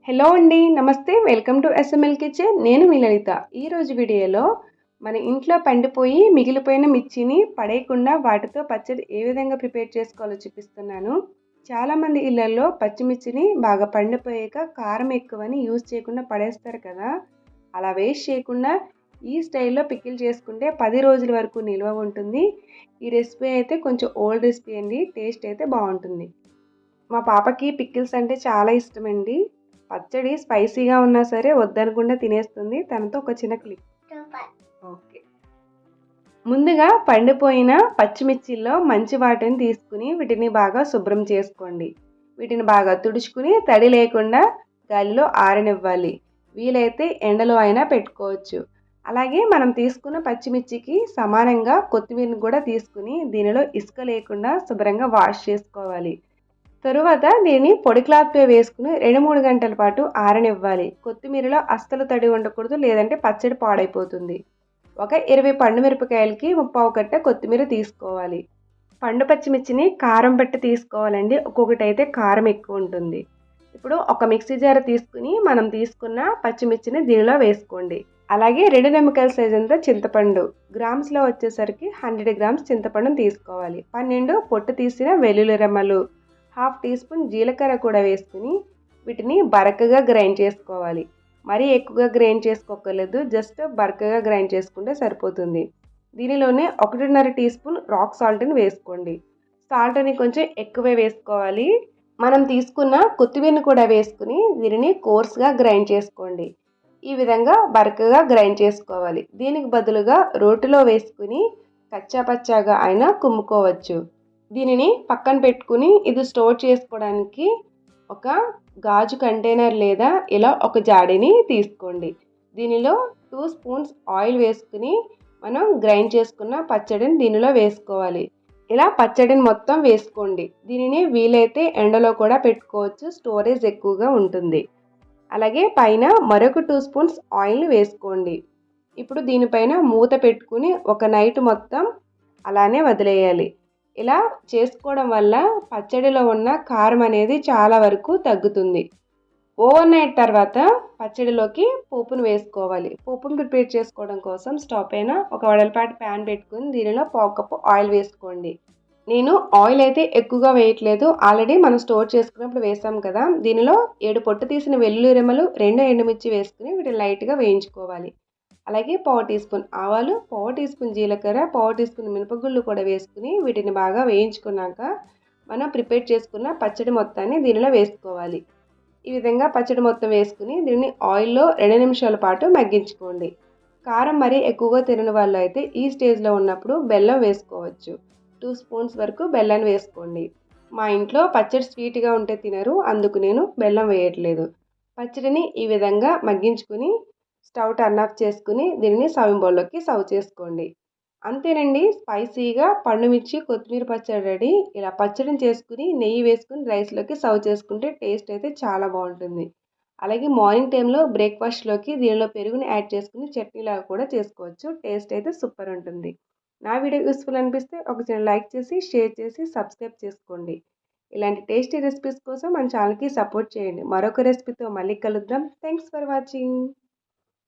Hello అండి. నమస్తే. Welcome to SML kitchen. నేను మీ లలిత. ఈరోజు వీడియోలో మన ఇంట్లో పండిపోయి మిగిలిపోయిన మిర్చిని పడేయకుండా వాటితో పచ్చడి ఏ విధంగా ప్రిపేర్ చేసుకోవాలో చూపిస్తున్నాను. చాలామంది ఇళ్లలో పచ్చిమిర్చిని బాగా పండిపోయాక కారం ఎక్కువని యూజ్ చేయకుండా పడేస్తారు కదా. అలా వేస్ట్ చేయకుండా ఈ స్టైల్లో పికిల్ చేసుకుంటే 10 రోజుల వరకు నిల్వ ఉంటుంది. ఈ రెసిపీ అయితే కొంచెం ఓల్డ్ రెసిపీ అండి. టేస్ట్ అయితే బాగుంటుంది. మా పాపకి పికిల్స్ అంటే చాలా ఇష్టమండి. పచ్చడి స్పైసీగా ఉన్నా సరే వద్దనకుండా తినేస్తుంది. తనతో ఒక చిన్న క్లిప్. ఓకే. ముందుగా పండిపోయిన పచ్చిమిర్చిల్లో మంచి వాటిని తీసుకుని వీటిని బాగా శుభ్రం చేసుకోండి. వీటిని బాగా తుడుచుకుని తడి లేకుండా గాలిలో ఆరనివ్వాలి. వీలైతే ఎండలో అయినా పెట్టుకోవచ్చు. అలాగే మనం తీసుకున్న పచ్చిమిర్చికి సమానంగా కొత్తిమీరని కూడా తీసుకుని దీనిలో ఇసుక లేకుండా శుభ్రంగా వాష్ చేసుకోవాలి. తరువాత దీన్ని పొడి క్లాత్పై వేసుకుని 2-3 గంటల పాటు ఆరనివ్వాలి. కొత్తిమీరలో అస్సలు తడి ఉండకూడదు, లేదంటే పచ్చడి పాడైపోతుంది. ఒక 20 పండు మిరపకాయలకి 3/4 కట్ట కొత్తిమీర తీసుకోవాలి. పండు పచ్చిమిర్చిని కారం బట్టి తీసుకోవాలండి. ఒక్కొక్కటి అయితే కారం ఎక్కువ ఉంటుంది. ఇప్పుడు ఒక మిక్సీ జార్ తీసుకుని మనం తీసుకున్న పచ్చిమిర్చిని దీనిలో వేసుకోండి. అలాగే 2 నిమ్మకాయల సైజ్ అంతా చింతపండు, గ్రామ్స్లో వచ్చేసరికి 100 గ్రామ్స్ చింతపండును తీసుకోవాలి. 12 పొట్టు తీసిన వెల్లుల్లి రెమ్మలు, 1/2 టీ స్పూన్ జీలకర్ర కూడా వేసుకుని వీటిని బరకగా గ్రైండ్ చేసుకోవాలి. మరీ ఎక్కువగా గ్రైండ్ చేసుకోకర్లేదు, జస్ట్ బరకగా గ్రైండ్ చేసుకుంటే సరిపోతుంది. దీనిలోనే 1.5 టీ స్పూన్ రాక్ సాల్ట్ని వేసుకోండి. సాల్ట్ని కొంచెం ఎక్కువే వేసుకోవాలి. మనం తీసుకున్న కొత్తిమీరని కూడా వేసుకుని దీనిని కోర్స్గా గ్రైండ్ చేసుకోండి. ఈ విధంగా బరకగా గ్రైండ్ చేసుకోవాలి. దీనికి బదులుగా రోటిలో వేసుకుని కచ్చాపచ్చాగా అయినా కుమ్ముకోవచ్చు. దీనిని పక్కన పెట్టుకుని ఇది స్టోర్ చేసుకోవడానికి ఒక గాజు కంటైనర్ లేదా ఇలా ఒక జాడీని తీసుకోండి. దీనిలో 2 స్పూన్స్ ఆయిల్ వేసుకుని మనం గ్రైండ్ చేసుకున్న పచ్చడిని దీనిలో వేసుకోవాలి. ఇలా పచ్చడిని మొత్తం వేసుకోండి. దీనిని వీలైతే ఎండలో కూడా పెట్టుకోవచ్చు, స్టోరేజ్ ఎక్కువగా ఉంటుంది. అలాగే పైన మరొక 2 స్పూన్స్ ఆయిల్ని వేసుకోండి. ఇప్పుడు దీనిపైన మూత పెట్టుకుని ఒక నైట్ మొత్తం అలానే వదిలేయాలి. ఇలా చేసుకోవడం వల్ల పచ్చడిలో ఉన్న కారం అనేది చాలా వరకు తగ్గుతుంది. ఓవర్ నైట్ తర్వాత పచ్చడిలోకి పోపును వేసుకోవాలి. పోపును ప్రిపేర్ చేసుకోవడం కోసం స్టవ్ పైన ఒక వెడల్పాటి ప్యాన్ పెట్టుకుని దీనిలో 1/4 కప్పు ఆయిల్ వేసుకోండి. నేను ఆయిల్ అయితే ఎక్కువగా వేయట్లేదు, ఆల్రెడీ మనం స్టోర్ చేసుకున్నప్పుడు వేసాం కదా. దీనిలో 7 పొట్టు తీసిన వెల్లుల్లి రెమ్మలు, 2 ఎండుమిర్చి వేసుకుని వీటిని లైట్గా వేయించుకోవాలి. అలాగే 1/4 టీ స్పూన్ ఆవాలు, 1/4 టీ స్పూన్ జీలకర్ర, 1/4 టీ స్పూన్ మినపగుళ్ళు కూడా వేసుకుని వీటిని బాగా వేయించుకున్నాక మనం ప్రిపేర్ చేసుకున్న పచ్చడి మొత్తాన్ని దీనిలో వేసుకోవాలి. ఈ విధంగా పచ్చడి మొత్తం వేసుకుని దీన్ని ఆయిల్లో 2 నిమిషాల పాటు మగ్గించుకోండి. కారం మరీ ఎక్కువగా తినని వాళ్ళు అయితే ఈ స్టేజ్లో ఉన్నప్పుడు బెల్లం వేసుకోవచ్చు. 2 స్పూన్స్ వరకు బెల్లాన్ని వేసుకోండి. మా ఇంట్లో పచ్చడి స్వీట్గా ఉంటే తినరు, అందుకు నేను బెల్లం వేయట్లేదు. పచ్చడిని ఈ విధంగా మగ్గించుకుని స్టవ్ టర్న్ ఆఫ్ చేసుకుని దీనిని సర్వింగ్ బౌల్లోకి సర్వ్ చేసుకోండి. అంతేనండి, స్పైసీగా పండుమిర్చి కొత్తిమీర పచ్చడి రెడీ. ఇలా పచ్చడిని చేసుకుని నెయ్యి వేసుకుని రైస్లోకి సర్వ్ చేసుకుంటే టేస్ట్ అయితే చాలా బాగుంటుంది. అలాగే మార్నింగ్ టైంలో బ్రేక్ఫాస్ట్లోకి దీనిలో పెరుగుని యాడ్ చేసుకుని చట్నీలాగా కూడా చేసుకోవచ్చు. టేస్ట్ అయితే సూపర్ ఉంటుంది. నా వీడియో యూస్ఫుల్ అనిపిస్తే ఒక చిన్న లైక్ చేసి, షేర్ చేసి, సబ్స్క్రైబ్ చేసుకోండి. ఇలాంటి టేస్టీ రెసిపీస్ కోసం మన ఛానల్కి సపోర్ట్ చేయండి. మరొక రెసిపీతో మళ్ళీ కలుద్దాం. Thanks for watching.